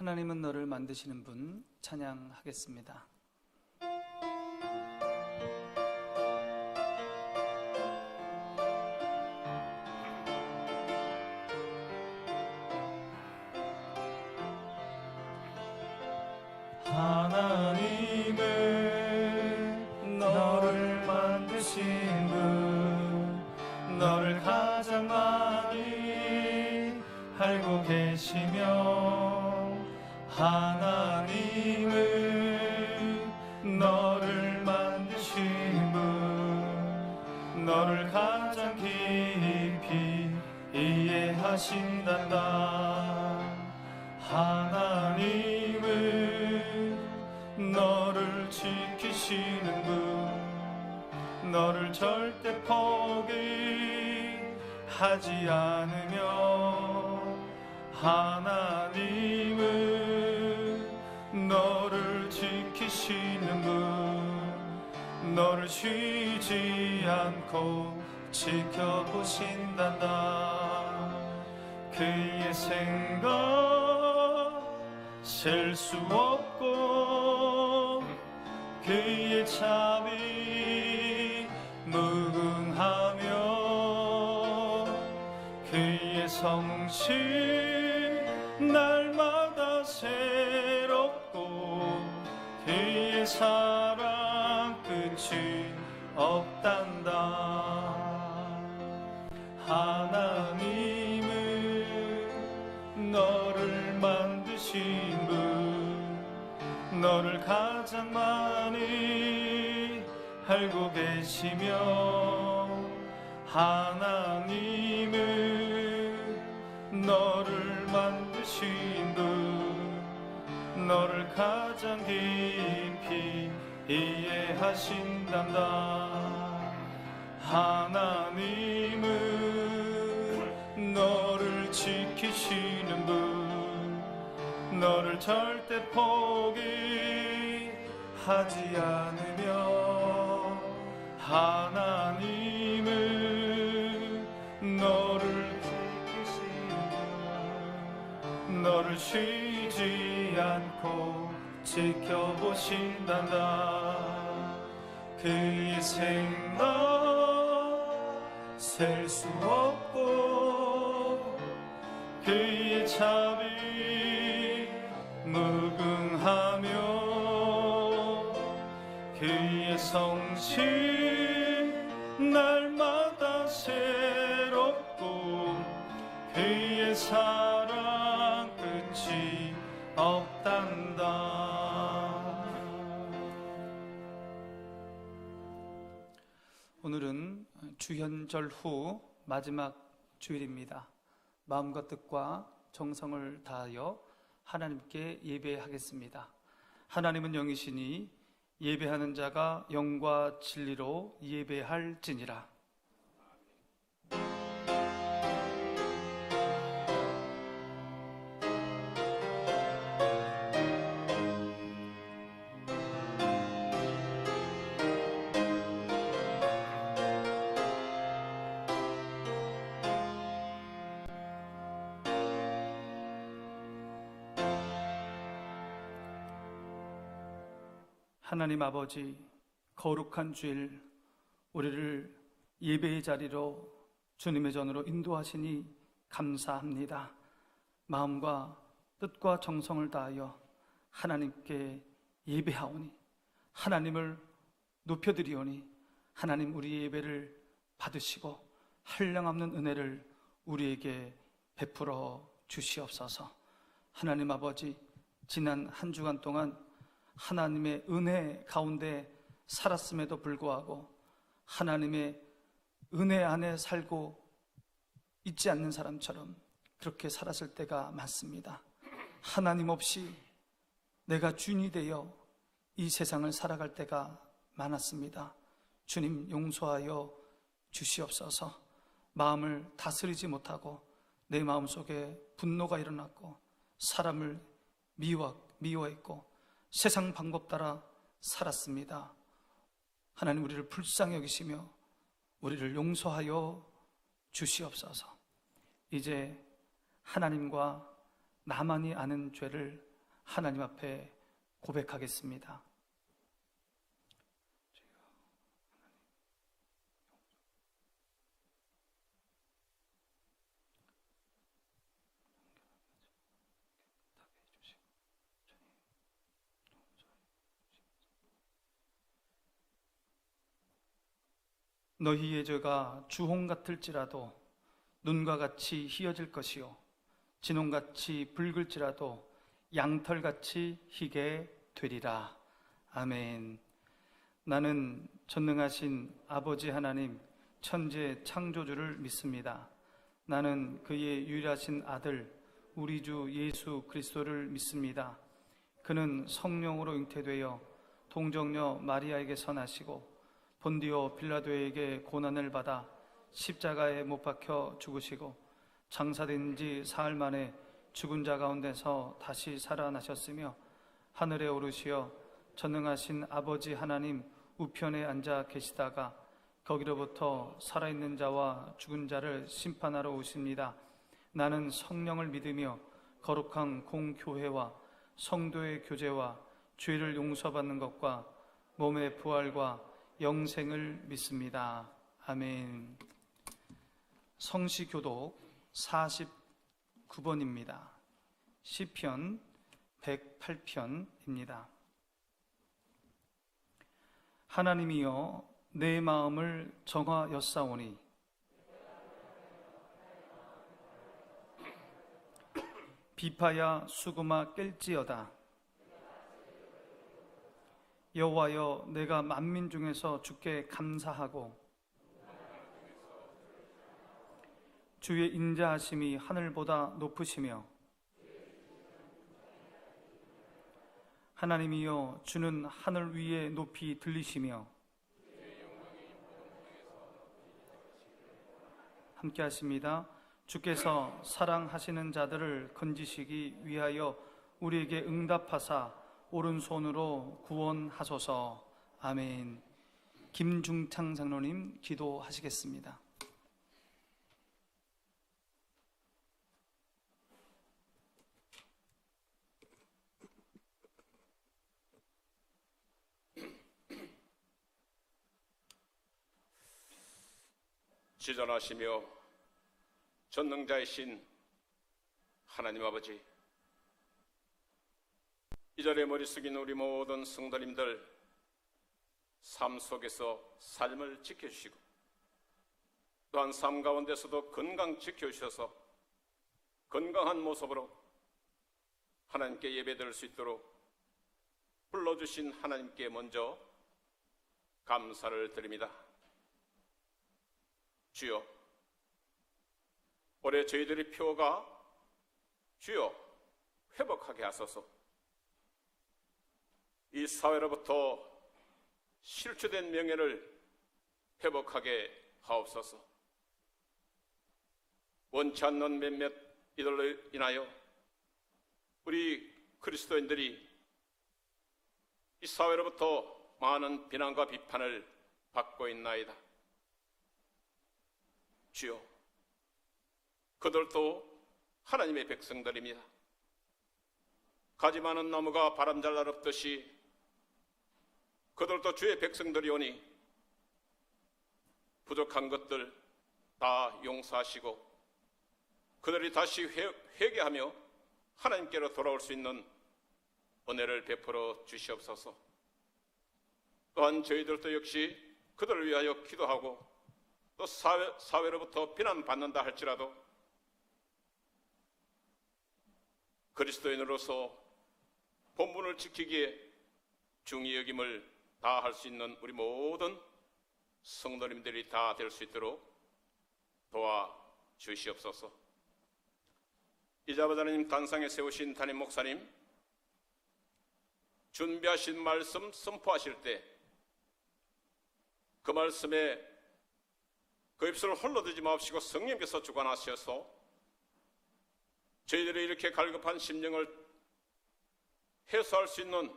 하나님은 너를 만드시는 분 찬양하겠습니다. 하나님은 너를 만드신 분, 너를 가장 많이 알고 계시며, 하나님은 너를 만드신 분, 너를 가장 깊이 이해하신단다. 하나님은 너를 지키시는 분, 너를 절대 포기하지 않으며, 하나님은 너를 지키시는 분, 너를 쉬지 않고 지켜보신단다. 그의 생각 셀 수 없고, 그의 자비 무궁하며, 그의 성실 날마다 새롭고, 그의 사랑 끝이 없단다. 하나님은 너를 만드신 분, 너를 가장 많이 알고 계시며, 하나님은 너를 만드신 분, 너를 가장 깊이 이해하신단다. 하나님은 너를 지키시는 분, 너를 절대 포기하지 않으며, 하나님은 너를 지키시는 분, 너를 쉬지 않고 지켜보신단다. 그의 생각 셀 수 없고, 그의 자비 무궁하며, 그의 성실 날마다 새롭고, 그의 사랑 끝이 없단다. 오늘은 주현절 후 마지막 주일입니다. 마음과 뜻과 정성을 다하여 하나님께 예배하겠습니다. 하나님은 영이시니 예배하는 자가 영과 진리로 예배할지니라. 하나님 아버지, 거룩한 주일 우리를 예배의 자리로 주님의 전으로 인도하시니 감사합니다. 마음과 뜻과 정성을 다하여 하나님께 예배하오니, 하나님을 높여드리오니, 하나님 우리 예배를 받으시고 한량없는 은혜를 우리에게 베풀어 주시옵소서. 하나님 아버지, 지난 한 주간 동안 하나님의 은혜 가운데 살았음에도 불구하고 하나님의 은혜 안에 살고 있지 않는 사람처럼 그렇게 살았을 때가 많습니다. 하나님 없이 내가 주인이 되어 이 세상을 살아갈 때가 많았습니다. 주님 용서하여 주시옵소서. 마음을 다스리지 못하고 내 마음속에 분노가 일어났고 사람을 미워했고 세상 방법 따라 살았습니다. 하나님 우리를 불쌍히 여기시며 우리를 용서하여 주시옵소서. 이제 하나님과 나만이 아는 죄를 하나님 앞에 고백하겠습니다. 너희의 죄가 주홍 같을지라도 눈과 같이 희어질 것이요 진홍같이 붉을지라도 양털같이 희게 되리라. 아멘. 나는 전능하신 아버지 하나님 천지의 창조주를 믿습니다. 나는 그의 유일하신 아들 우리 주 예수 그리스도를 믿습니다. 그는 성령으로 잉태되어 동정녀 마리아에게서 나시고 본디오 빌라도에게 고난을 받아 십자가에 못 박혀 죽으시고 장사된 지 사흘 만에 죽은 자 가운데서 다시 살아나셨으며 하늘에 오르시어 전능하신 아버지 하나님 우편에 앉아 계시다가 거기로부터 살아있는 자와 죽은 자를 심판하러 오십니다. 나는 성령을 믿으며 거룩한 공교회와 성도의 교제와 죄를 용서받는 것과 몸의 부활과 영생을 믿습니다. 아멘. 성시교독 49번입니다. 시편 108편입니다. 하나님이여 내 마음을 정하였사오니 비파야 수구마 깰지어다. 여호와여 내가 만민 중에서 주께 감사하고 주의 인자하심이 하늘보다 높으시며 하나님이여 주는 하늘 위에 높이 들리시며 함께 하십니다. 주께서 사랑하시는 자들을 건지시기 위하여 우리에게 응답하사 오른손으로 구원하소서. 아멘. 김중창 장로님 기도하시겠습니다. 지존하시며 전능자이신 하나님 아버지, 이 자리에 머리 숙인 우리 모든 성도님들 삶 속에서 삶을 지켜주시고 또한 삶 가운데서도 건강 지켜주셔서 건강한 모습으로 하나님께 예배드릴 수 있도록 불러주신 하나님께 먼저 감사를 드립니다. 주여, 올해 저희들의 표가 주여 회복하게 하소서. 이 사회로부터 실추된 명예를 회복하게 하옵소서. 원치 않는 몇몇 이들로 인하여 우리 그리스도인들이 이 사회로부터 많은 비난과 비판을 받고 있나이다. 주여, 그들도 하나님의 백성들입니다. 가지 많은 나무가 바람 잘 날없듯이 그들도 주의 백성들이오니 부족한 것들 다 용서하시고 그들이 다시 회개하며 하나님께로 돌아올 수 있는 은혜를 베풀어 주시옵소서. 또한 저희들도 역시 그들을 위하여 기도하고 또 사회로부터 비난받는다 할지라도 그리스도인으로서 본분을 지키기에 중히 여김을 다할 수 있는 우리 모든 성도님들이 다 될 수 있도록 도와주시옵소서. 이자베 하나님 단상에 세우신 담임 목사님, 준비하신 말씀 선포하실 때 그 말씀에 그 입술을 홀로두지 마옵시고 성령께서 주관하셔서 저희들이 이렇게 갈급한 심령을 해소할 수 있는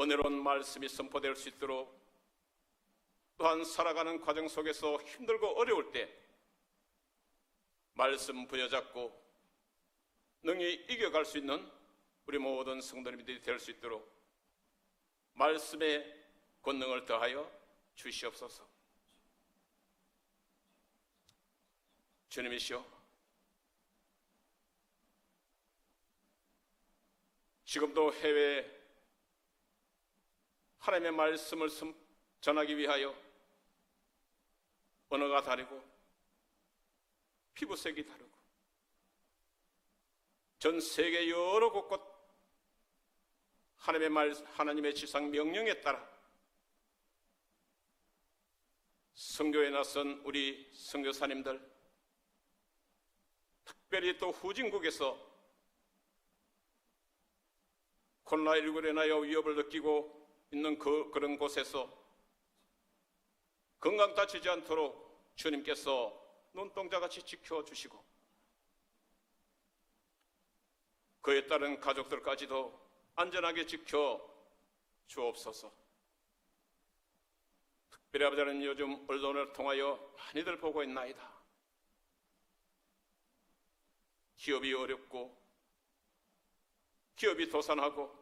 은혜로운 말씀이 선포될 수 있도록, 또한 살아가는 과정 속에서 힘들고 어려울 때 말씀 부여잡고 능히 이겨갈 수 있는 우리 모든 성도님들이 될 수 있도록 말씀의 권능을 더하여 주시옵소서. 주님이시여, 지금도 해외에 하나님의 말씀을 전하기 위하여 언어가 다르고 피부색이 다르고 전 세계 여러 곳곳 하나님의 지상 명령에 따라 선교에 나선 우리 선교사님들, 특별히 또 후진국에서 코로나19로 인하여 위협을 느끼고 있는 그런 곳에서 건강 다치지 않도록 주님께서 눈동자같이 지켜주시고 그에 따른 가족들까지도 안전하게 지켜 주옵소서. 특별히 아버지는 요즘 언론을 통하여 많이들 보고 있나이다. 기업이 어렵고 기업이 도산하고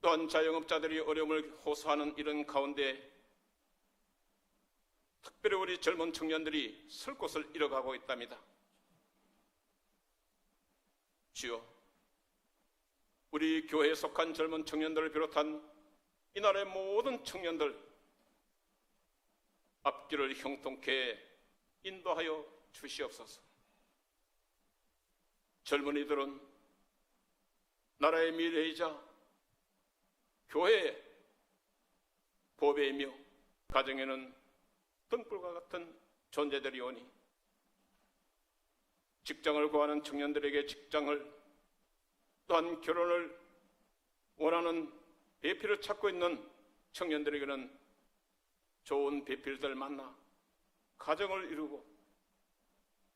또한 자영업자들이 어려움을 호소하는 이런 가운데 특별히 우리 젊은 청년들이 설 곳을 잃어가고 있답니다. 주여, 우리 교회에 속한 젊은 청년들을 비롯한 이 나라의 모든 청년들 앞길을 형통케 인도하여 주시옵소서. 젊은이들은 나라의 미래이자 교회의 보배이며 가정에는 등불과 같은 존재들이 오니 직장을 구하는 청년들에게 직장을, 또한 결혼을 원하는 배필을 찾고 있는 청년들에게는 좋은 배필들 만나 가정을 이루고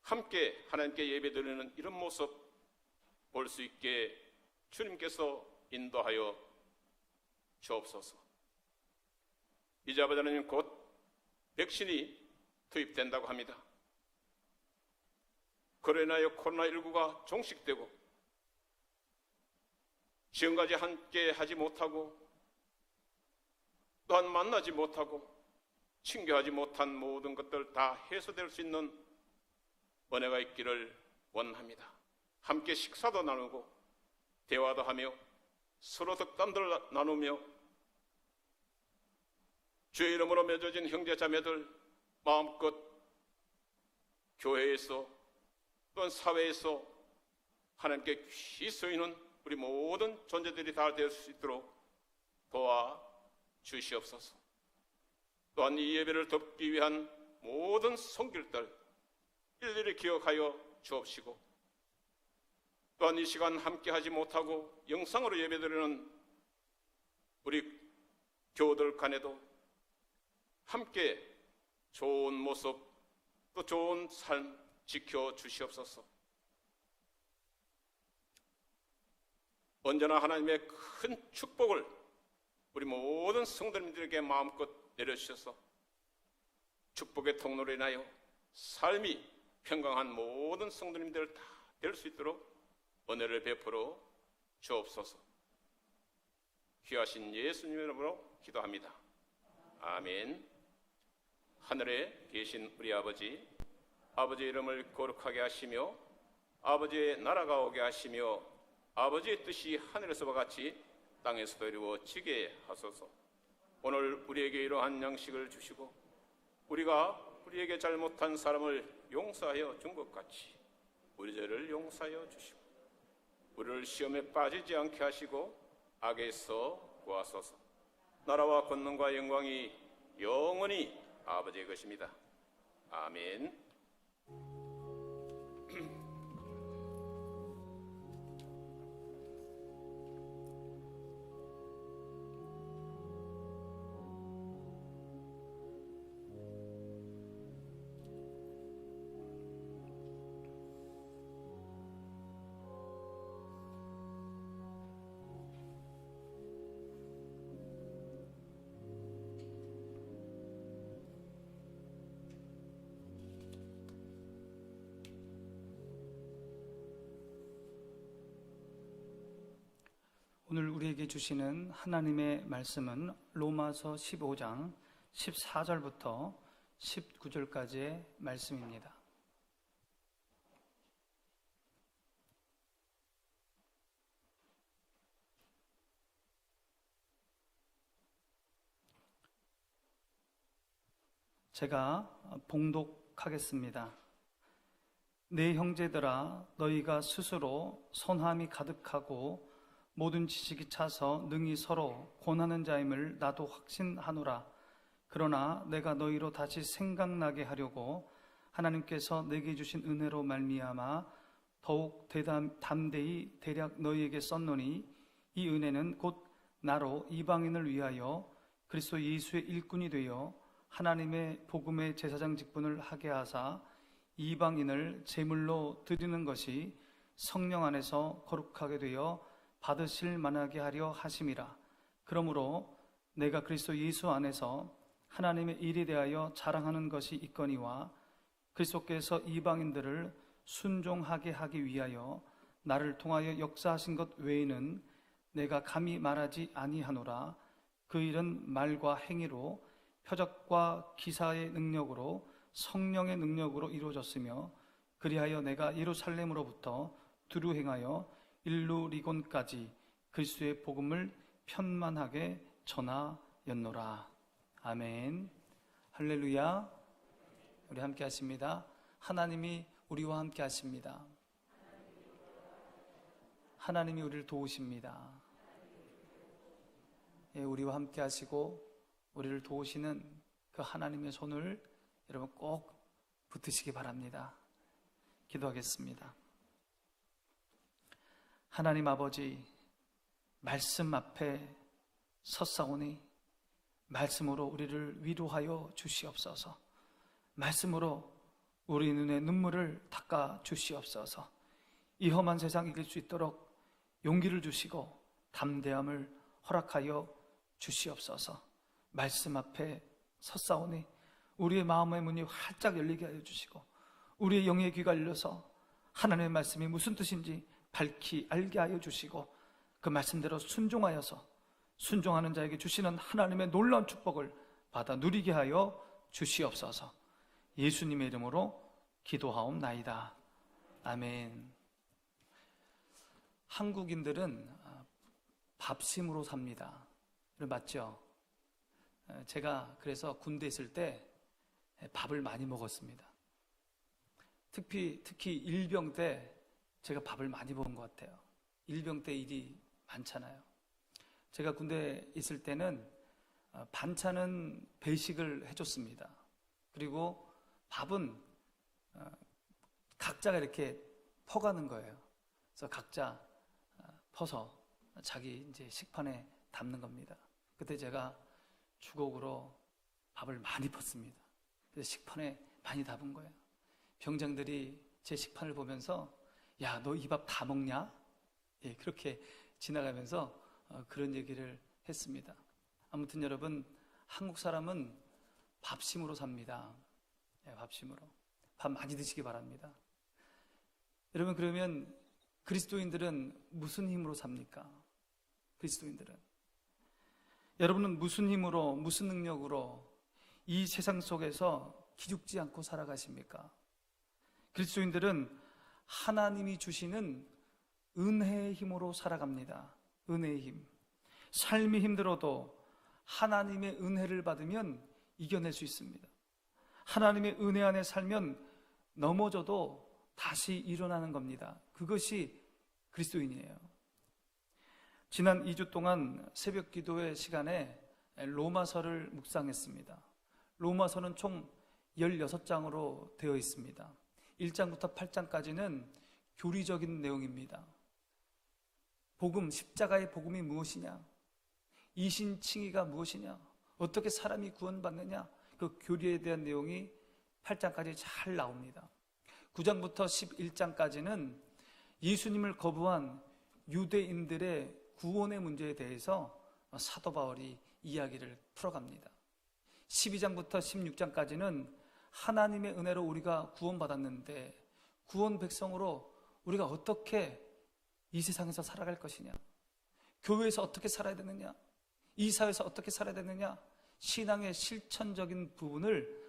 함께 하나님께 예배드리는 이런 모습 볼 수 있게 주님께서 인도하여 주옵소서. 이제 아버지 하나님, 곧 백신이 투입된다고 합니다. 그로 인하여 코로나19가 종식되고 지금까지 함께 하지 못하고 또한 만나지 못하고 친교하지 못한 모든 것들 다 해소될 수 있는 은혜가 있기를 원합니다. 함께 식사도 나누고 대화도 하며 서로 덕담들 나누며 주의 이름으로 맺어진 형제 자매들 마음껏 교회에서 또한 사회에서 하나님께 귀히 쓰이는 우리 모든 존재들이 다 될 수 있도록 도와 주시옵소서. 또한 이 예배를 돕기 위한 모든 손길들 일일이 기억하여 주옵시고, 또한 이 시간 함께 하지 못하고 영상으로 예배드리는 우리 교우들 간에도 함께 좋은 모습 또 좋은 삶 지켜 주시옵소서. 언제나 하나님의 큰 축복을 우리 모든 성도님들에게 마음껏 내려주셔서 축복의 통로로 인하여 삶이 평강한 모든 성도님들 다 될 수 있도록 은혜를 베풀어 주옵소서. 귀하신 예수님의 이름으로 기도합니다. 아멘. 하늘에 계신 우리 아버지, 아버지의 이름을 거룩하게 하시며 아버지의 나라가 오게 하시며 아버지의 뜻이 하늘에서와 같이 땅에서도 이루어지게 하소서. 오늘 우리에게 이러한 양식을 주시고 우리에게 잘못한 사람을 용서하여 준 것 같이 우리 죄를 용서하여 주시고 우리를 시험에 빠지지 않게 하시고 악에서 구하소서. 나라와 권능과 영광이 영원히 아버지의 것입니다. 아멘. 오늘 우리에게 주시는 하나님의 말씀은 로마서 15장 14절부터 19절까지의 말씀입니다. 제가 봉독하겠습니다. 내 형제들아, 너희가 스스로 선함이 가득하고 모든 지식이 차서 능히 서로 권하는 자임을 나도 확신하노라. 그러나 내가 너희로 다시 생각나게 하려고 하나님께서 내게 주신 은혜로 말미암아 더욱 담대히 대략 너희에게 썼노니, 이 은혜는 곧 나로 이방인을 위하여 그리스도 예수의 일꾼이 되어 하나님의 복음의 제사장 직분을 하게 하사 이방인을 제물로 드리는 것이 성령 안에서 거룩하게 되어 받으실 만하게 하려 하심이라. 그러므로 내가 그리스도 예수 안에서 하나님의 일에 대하여 자랑하는 것이 있거니와 그리스도께서 이방인들을 순종하게 하기 위하여 나를 통하여 역사하신 것 외에는 내가 감히 말하지 아니하노라. 그 일은 말과 행위로 표적과 기사의 능력으로 성령의 능력으로 이루어졌으며, 그리하여 내가 예루살렘으로부터 두루 행하여 일루리곤까지 그리스도의 복음을 편만하게 전하였노라. 아멘. 할렐루야. 우리 함께 하십니다. 하나님이 우리와 함께 하십니다. 하나님이 우리를 도우십니다. 예, 우리와 함께 하시고 우리를 도우시는 그 하나님의 손을 여러분 꼭 붙드시기 바랍니다. 기도하겠습니다. 하나님 아버지, 말씀 앞에 섰사오니 말씀으로 우리를 위로하여 주시옵소서. 말씀으로 우리 눈의 눈물을 닦아 주시옵소서. 이 험한 세상 이길 수 있도록 용기를 주시고 담대함을 허락하여 주시옵소서. 말씀 앞에 섰사오니 우리의 마음의 문이 활짝 열리게 하여 주시고 우리의 영의 귀가 열려서 하나님의 말씀이 무슨 뜻인지 밝히 알게 하여 주시고 그 말씀대로 순종하여서 순종하는 자에게 주시는 하나님의 놀라운 축복을 받아 누리게 하여 주시옵소서. 예수님의 이름으로 기도하옵나이다. 아멘. 한국인들은 밥심으로 삽니다. 맞죠? 제가 그래서 군대에 있을 때 밥을 많이 먹었습니다. 특히 일병 때 제가 밥을 많이 먹은 것 같아요. 일병 때 일이 많잖아요. 제가 군대에 있을 때는 반찬은 배식을 해줬습니다. 그리고 밥은 각자가 이렇게 퍼가는 거예요. 그래서 각자 퍼서 자기 이제 식판에 담는 겁니다. 그때 제가 주걱으로 밥을 많이 펐습니다. 그래서 식판에 많이 담은 거예요. 병장들이 제 식판을 보면서 야, 너 이 밥 다 먹냐? 예, 그렇게 지나가면서 그런 얘기를 했습니다. 아무튼 여러분, 한국 사람은 밥심으로 삽니다. 예, 밥심으로. 밥 많이 드시기 바랍니다. 여러분, 그러면 그리스도인들은 무슨 힘으로 삽니까? 그리스도인들은 여러분은 무슨 힘으로, 무슨 능력으로 이 세상 속에서 기죽지 않고 살아가십니까? 그리스도인들은 하나님이 주시는 은혜의 힘으로 살아갑니다. 은혜의 힘. 삶이 힘들어도 하나님의 은혜를 받으면 이겨낼 수 있습니다. 하나님의 은혜 안에 살면 넘어져도 다시 일어나는 겁니다. 그것이 그리스도인이에요. 지난 2주 동안 새벽 기도회 시간에 로마서를 묵상했습니다. 로마서는 총 16장으로 되어 있습니다. 1장부터 8장까지는 교리적인 내용입니다. 복음, 십자가의 복음이 무엇이냐? 이신칭의가 무엇이냐? 어떻게 사람이 구원받느냐? 그 교리에 대한 내용이 8장까지 잘 나옵니다. 9장부터 11장까지는 예수님을 거부한 유대인들의 구원의 문제에 대해서 사도 바울이 이야기를 풀어갑니다. 12장부터 16장까지는 하나님의 은혜로 우리가 구원받았는데 구원 백성으로 우리가 어떻게 이 세상에서 살아갈 것이냐, 교회에서 어떻게 살아야 되느냐, 이 사회에서 어떻게 살아야 되느냐, 신앙의 실천적인 부분을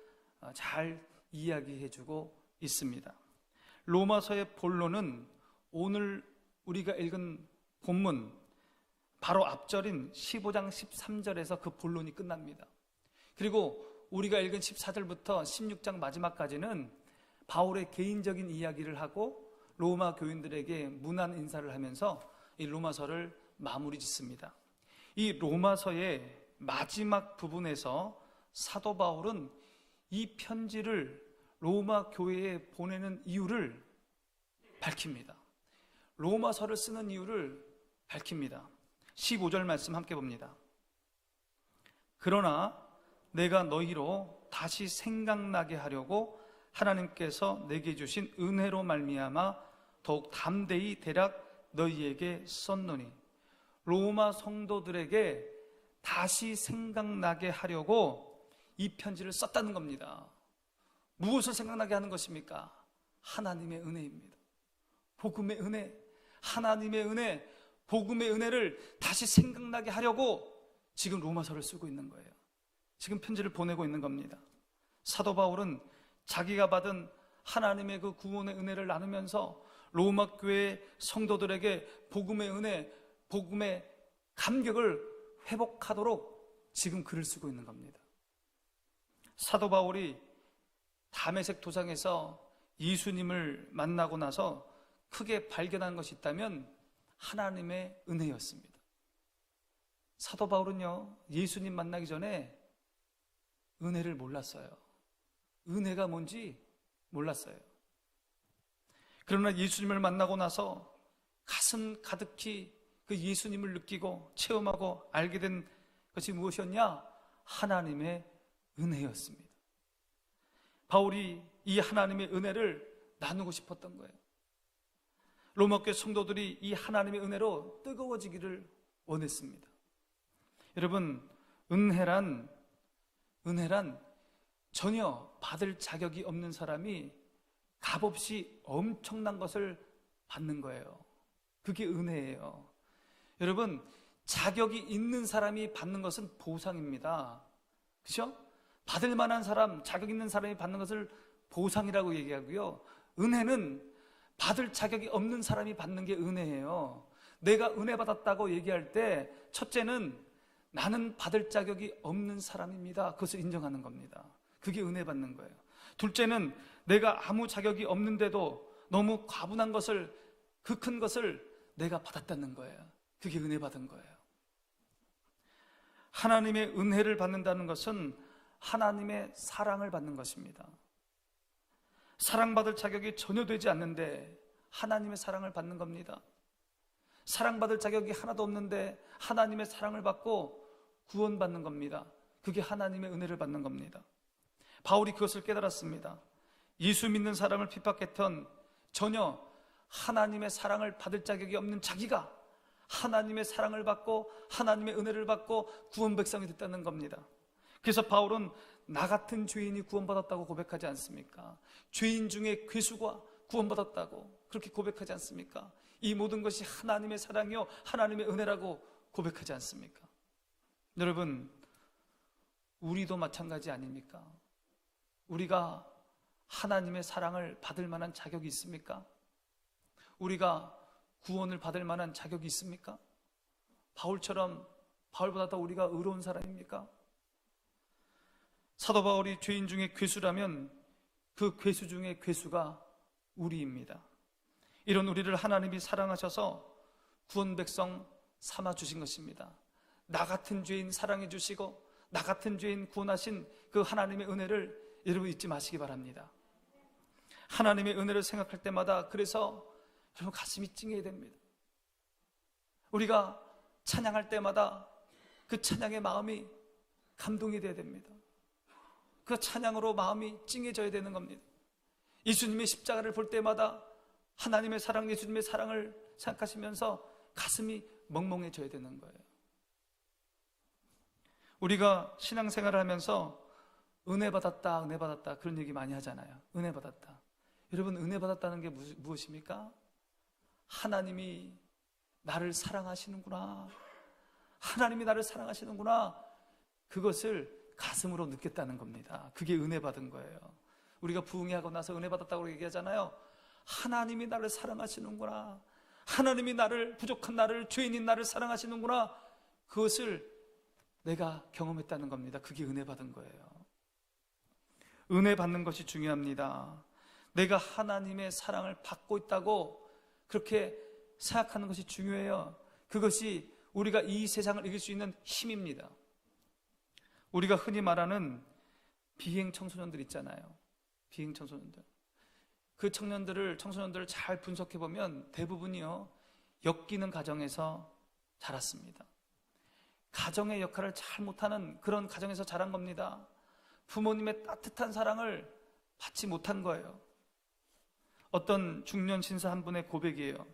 잘 이야기해주고 있습니다. 로마서의 본론은 오늘 우리가 읽은 본문 바로 앞절인 15장 13절에서 그 본론이 끝납니다. 그리고 우리가 읽은 14절부터 16장 마지막까지는 바울의 개인적인 이야기를 하고 로마 교인들에게 문안 인사를 하면서 이 로마서를 마무리 짓습니다. 이 로마서의 마지막 부분에서 사도 바울은 이 편지를 로마 교회에 보내는 이유를 밝힙니다. 로마서를 쓰는 이유를 밝힙니다. 15절 말씀 함께 봅니다. 그러나 내가 너희로 다시 생각나게 하려고 하나님께서 내게 주신 은혜로 말미암아 더욱 담대히 대략 너희에게 썼노니, 로마 성도들에게 다시 생각나게 하려고 이 편지를 썼다는 겁니다. 무엇을 생각나게 하는 것입니까? 하나님의 은혜입니다. 복음의 은혜, 하나님의 은혜, 복음의 은혜를 다시 생각나게 하려고 지금 로마서를 쓰고 있는 거예요. 지금 편지를 보내고 있는 겁니다. 사도 바울은 자기가 받은 하나님의 그 구원의 은혜를 나누면서 로마 교회 성도들에게 복음의 은혜, 복음의 감격을 회복하도록 지금 글을 쓰고 있는 겁니다. 사도 바울이 다메섹 도상에서 예수님을 만나고 나서 크게 발견한 것이 있다면 하나님의 은혜였습니다. 사도 바울은요, 예수님 만나기 전에 은혜를 몰랐어요. 은혜가 뭔지 몰랐어요. 그러나 예수님을 만나고 나서 가슴 가득히 그 예수님을 느끼고 체험하고 알게 된 것이 무엇이었냐? 하나님의 은혜였습니다. 바울이 이 하나님의 은혜를 나누고 싶었던 거예요. 로마교회 성도들이 이 하나님의 은혜로 뜨거워지기를 원했습니다. 여러분, 은혜란 전혀 받을 자격이 없는 사람이 값없이 엄청난 것을 받는 거예요. 그게 은혜예요. 여러분, 자격이 있는 사람이 받는 것은 보상입니다. 그렇죠? 받을 만한 사람, 자격 있는 사람이 받는 것을 보상이라고 얘기하고요, 은혜는 받을 자격이 없는 사람이 받는 게 은혜예요. 내가 은혜 받았다고 얘기할 때 첫째는 나는 받을 자격이 없는 사람입니다. 그것을 인정하는 겁니다. 그게 은혜 받는 거예요. 둘째는 내가 아무 자격이 없는데도 너무 과분한 것을, 그 큰 것을 내가 받았다는 거예요. 그게 은혜 받은 거예요. 하나님의 은혜를 받는다는 것은 하나님의 사랑을 받는 것입니다. 사랑받을 자격이 전혀 되지 않는데 하나님의 사랑을 받는 겁니다. 사랑받을 자격이 하나도 없는데 하나님의 사랑을 받고 구원받는 겁니다. 그게 하나님의 은혜를 받는 겁니다. 바울이 그것을 깨달았습니다. 예수 믿는 사람을 핍박했던 전혀 하나님의 사랑을 받을 자격이 없는 자기가 하나님의 사랑을 받고 하나님의 은혜를 받고 구원 백성이 됐다는 겁니다. 그래서 바울은 나 같은 죄인이 구원받았다고 고백하지 않습니까? 죄인 중에 괴수가 구원받았다고 그렇게 고백하지 않습니까? 이 모든 것이 하나님의 사랑이요 하나님의 은혜라고 고백하지 않습니까? 여러분, 우리도 마찬가지 아닙니까? 우리가 하나님의 사랑을 받을 만한 자격이 있습니까? 우리가 구원을 받을 만한 자격이 있습니까? 바울처럼, 바울보다 더 우리가 의로운 사람입니까? 사도 바울이 죄인 중에 괴수라면 그 괴수 중에 괴수가 우리입니다. 이런 우리를 하나님이 사랑하셔서 구원 백성 삼아 주신 것입니다. 나 같은 죄인 사랑해 주시고 나 같은 죄인 구원하신 그 하나님의 은혜를 여러분 잊지 마시기 바랍니다. 하나님의 은혜를 생각할 때마다 그래서 여러분 가슴이 찡해야 됩니다. 우리가 찬양할 때마다 그 찬양의 마음이 감동이 돼야 됩니다. 그 찬양으로 마음이 찡해져야 되는 겁니다. 예수님의 십자가를 볼 때마다 하나님의 사랑, 예수님의 사랑을 생각하시면서 가슴이 멍멍해져야 되는 거예요. 우리가 신앙생활을 하면서 은혜 받았다, 은혜 받았다 그런 얘기 많이 하잖아요. 은혜 받았다. 여러분, 은혜 받았다는 게 무엇입니까? 하나님이 나를 사랑하시는구나, 하나님이 나를 사랑하시는구나, 그것을 가슴으로 느꼈다는 겁니다. 그게 은혜 받은 거예요. 우리가 부흥회하고 나서 은혜 받았다고 얘기하잖아요. 하나님이 나를 사랑하시는구나, 하나님이 나를, 부족한 나를, 죄인인 나를 사랑하시는구나, 그것을 내가 경험했다는 겁니다. 그게 은혜 받은 거예요. 은혜 받는 것이 중요합니다. 내가 하나님의 사랑을 받고 있다고 그렇게 생각하는 것이 중요해요. 그것이 우리가 이 세상을 이길 수 있는 힘입니다. 우리가 흔히 말하는 비행 청소년들 있잖아요. 비행 청소년들. 그 청소년들을 잘 분석해 보면 대부분이요, 엮이는 가정에서 자랐습니다. 가정의 역할을 잘 못하는 그런 가정에서 자란 겁니다. 부모님의 따뜻한 사랑을 받지 못한 거예요. 어떤 중년 신사 한 분의 고백이에요.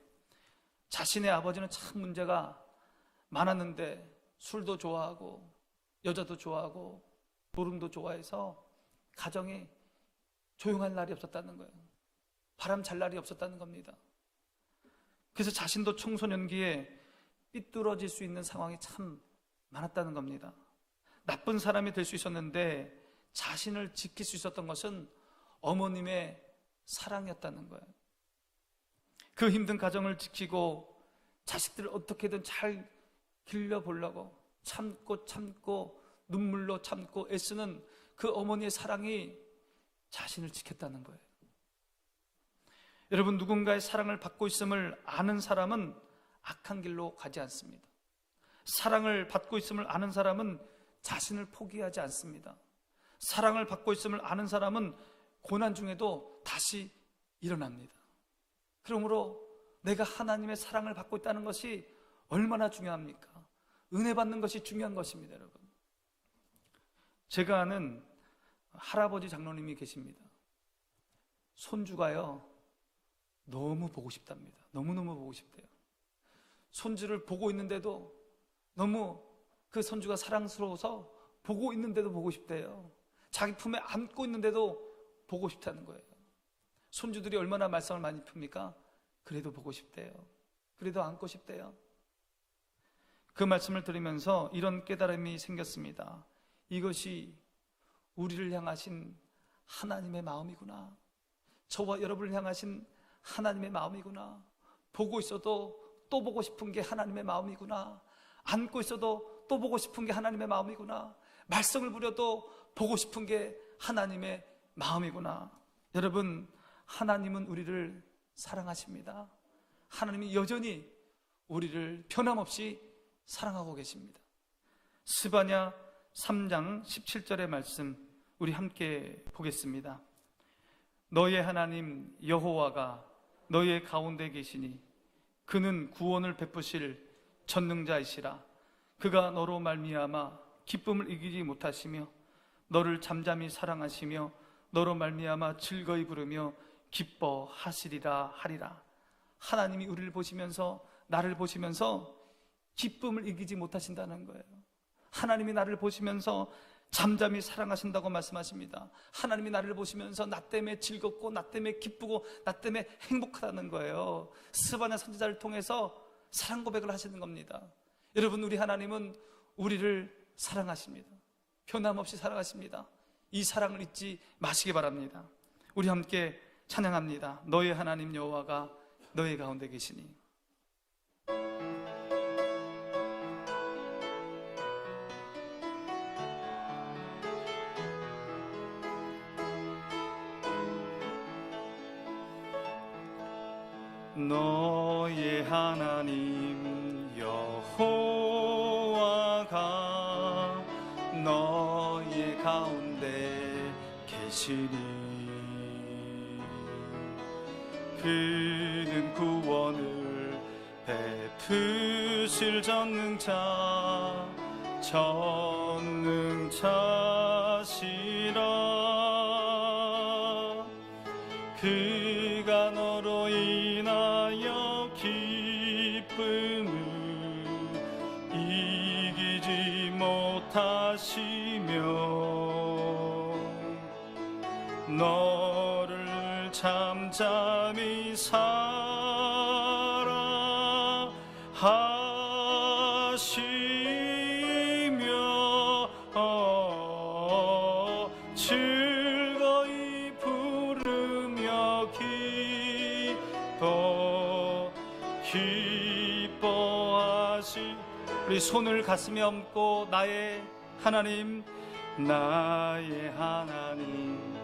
자신의 아버지는 참 문제가 많았는데 술도 좋아하고 여자도 좋아하고 노름도 좋아해서 가정에 조용할 날이 없었다는 거예요. 바람 잘 날이 없었다는 겁니다. 그래서 자신도 청소년기에 삐뚤어질 수 있는 상황이 참 많았다는 겁니다. 나쁜 사람이 될 수 있었는데 자신을 지킬 수 있었던 것은 어머님의 사랑이었다는 거예요. 그 힘든 가정을 지키고 자식들을 어떻게든 잘 길러보려고 참고 눈물로 참고 애쓰는 그 어머니의 사랑이 자신을 지켰다는 거예요. 여러분, 누군가의 사랑을 받고 있음을 아는 사람은 악한 길로 가지 않습니다. 사랑을 받고 있음을 아는 사람은 자신을 포기하지 않습니다. 사랑을 받고 있음을 아는 사람은 고난 중에도 다시 일어납니다. 그러므로 내가 하나님의 사랑을 받고 있다는 것이 얼마나 중요합니까? 은혜 받는 것이 중요한 것입니다, 여러분. 제가 아는 할아버지 장로님이 계십니다. 손주가요, 너무 보고 싶답니다. 너무너무 보고 싶대요. 손주를 보고 있는데도 너무 그 손주가 사랑스러워서 보고 있는데도 보고 싶대요. 자기 품에 안고 있는데도 보고 싶다는 거예요. 손주들이 얼마나 말썽을 많이 핍니까? 그래도 보고 싶대요. 그래도 안고 싶대요. 그 말씀을 들으면서 이런 깨달음이 생겼습니다. 이것이 우리를 향하신 하나님의 마음이구나. 저와 여러분을 향하신 하나님의 마음이구나. 보고 있어도 또 보고 싶은 게 하나님의 마음이구나. 안고 있어도 또 보고 싶은 게 하나님의 마음이구나. 말썽을 부려도 보고 싶은 게 하나님의 마음이구나. 여러분, 하나님은 우리를 사랑하십니다. 하나님이 여전히 우리를 변함없이 사랑하고 계십니다. 스바냐 3장 17절의 말씀 우리 함께 보겠습니다. 너의 하나님 여호와가 너의 가운데 계시니 그는 구원을 베푸실 전능자이시라. 그가 너로 말미암아 기쁨을 이기지 못하시며 너를 잠잠히 사랑하시며 너로 말미암아 즐거이 부르며 기뻐하시리라 하리라. 하나님이 우리를 보시면서, 나를 보시면서 기쁨을 이기지 못하신다는 거예요. 하나님이 나를 보시면서 잠잠히 사랑하신다고 말씀하십니다. 하나님이 나를 보시면서 나 때문에 즐겁고 나 때문에 기쁘고 나 때문에 행복하다는 거예요. 스바냐 선지자를 통해서 사랑 고백을 하시는 겁니다. 여러분, 우리 하나님은 우리를 사랑하십니다. 변함없이 사랑하십니다. 이 사랑을 잊지 마시기 바랍니다. 우리 함께 찬양합니다. 너의 하나님 여호와가 너의 가운데 계시니. 너의 하나님 여호와가 너의 가운데 계시니 그는 구원을 베푸실 전능자시라. 그가 너로 인하여 기쁨을 이기지 못하시며 너를 잠잠히 사랑하시리라. 더 기뻐하시. 우리 손을 가슴에 얹고 나의 하나님, 나의 하나님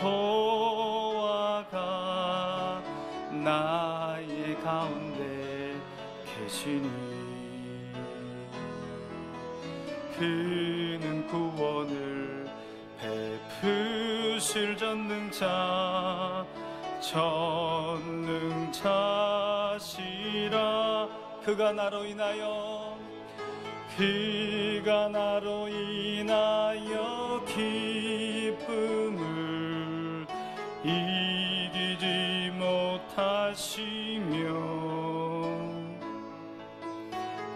여호와가 나의 가운데 계시니 그는 구원을 베푸실 전능자시라. 그가 나로 인하여 기쁨을 이기지 못하시며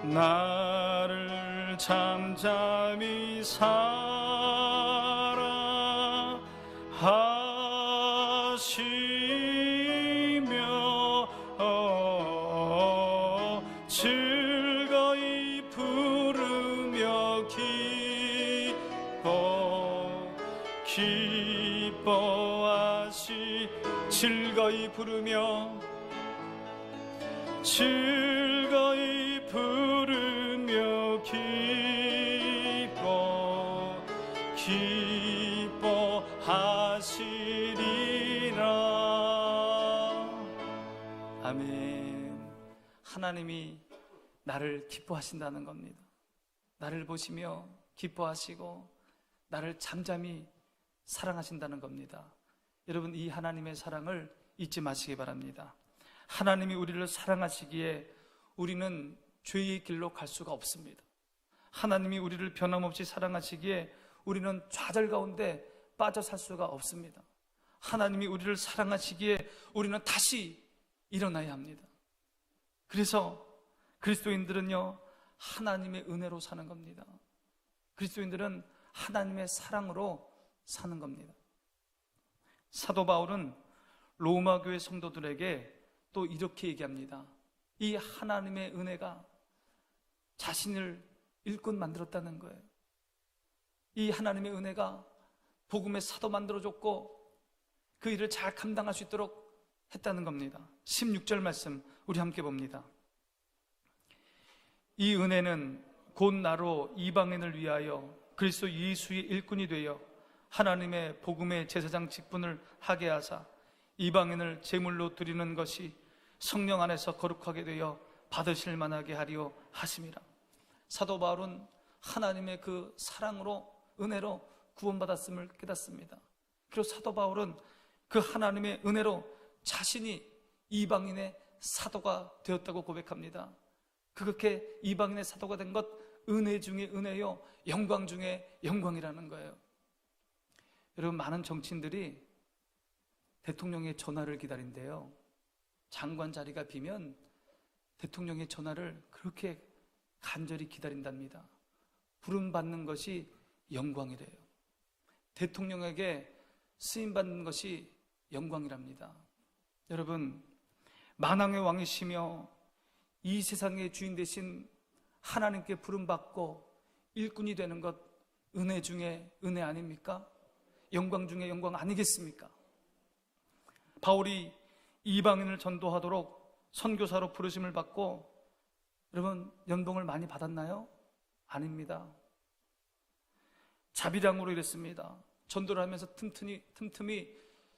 나를 잠잠히 사랑하시며 즐거이 부르며 기뻐하시. 즐거이 부르며 기뻐하시리라. 아멘. 하나님이 나를 기뻐하신다는 겁니다. 나를 보시며 기뻐하시고 나를 잠잠히 사랑하신다는 겁니다. 여러분, 이 하나님의 사랑을 잊지 마시기 바랍니다. 하나님이 우리를 사랑하시기에 우리는 죄의 길로 갈 수가 없습니다. 하나님이 우리를 변함없이 사랑하시기에 우리는 좌절 가운데 빠져 살 수가 없습니다. 하나님이 우리를 사랑하시기에 우리는 다시 일어나야 합니다. 그래서 그리스도인들은요, 하나님의 은혜로 사는 겁니다. 그리스도인들은 하나님의 사랑으로 사는 겁니다. 사도 바울은 로마 교회 성도들에게 또 이렇게 얘기합니다. 이 하나님의 은혜가 자신을 일꾼 만들었다는 거예요. 이 하나님의 은혜가 복음의 사도 만들어줬고 그 일을 잘 감당할 수 있도록 했다는 겁니다. 16절 말씀 우리 함께 봅니다. 이 은혜는 곧 나로 이방인을 위하여 그리스도 예수의 일꾼이 되어 하나님의 복음의 제사장 직분을 하게 하사 이방인을 제물로 드리는 것이 성령 안에서 거룩하게 되어 받으실 만하게 하리오 하심이라. 사도 바울은 하나님의 그 사랑으로, 은혜로 구원받았음을 깨닫습니다. 그리고 사도 바울은 그 하나님의 은혜로 자신이 이방인의 사도가 되었다고 고백합니다. 그렇게 이방인의 사도가 된 것, 은혜 중에 은혜요, 영광 중에 영광이라는 거예요. 여러분, 많은 정치인들이 대통령의 전화를 기다린대요. 장관 자리가 비면 대통령의 전화를 그렇게 간절히 기다린답니다. 부름받는 것이 영광이래요. 대통령에게 쓰임받는 것이 영광이랍니다. 여러분, 만왕의 왕이시며 이 세상의 주인 되신 하나님께 부름받고 일꾼이 되는 것, 은혜 중에 은혜 아닙니까? 영광 중에 영광 아니겠습니까? 바울이 이방인을 전도하도록 선교사로 부르심을 받고 여러분, 연봉을 많이 받았나요? 아닙니다. 자비량으로 일했습니다. 전도를 하면서 틈틈이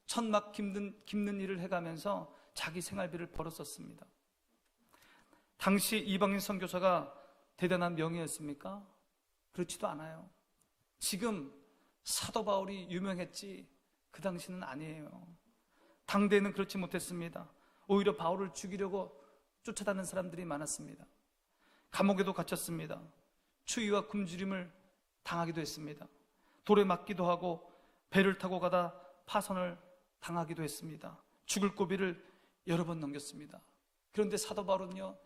천막 깁는 일을 해가면서 자기 생활비를 벌었었습니다. 당시 이방인 선교사가 대단한 명예였습니까? 그렇지도 않아요. 지금 사도 바울이 유명했지 그 당시는 아니에요. 당대에는 그렇지 못했습니다. 오히려 바울을 죽이려고 쫓아다니는 사람들이 많았습니다. 감옥에도 갇혔습니다. 추위와 굶주림을 당하기도 했습니다. 돌에 맞기도 하고 배를 타고 가다 파선을 당하기도 했습니다. 죽을 고비를 여러 번 넘겼습니다. 그런데 사도 바울은요,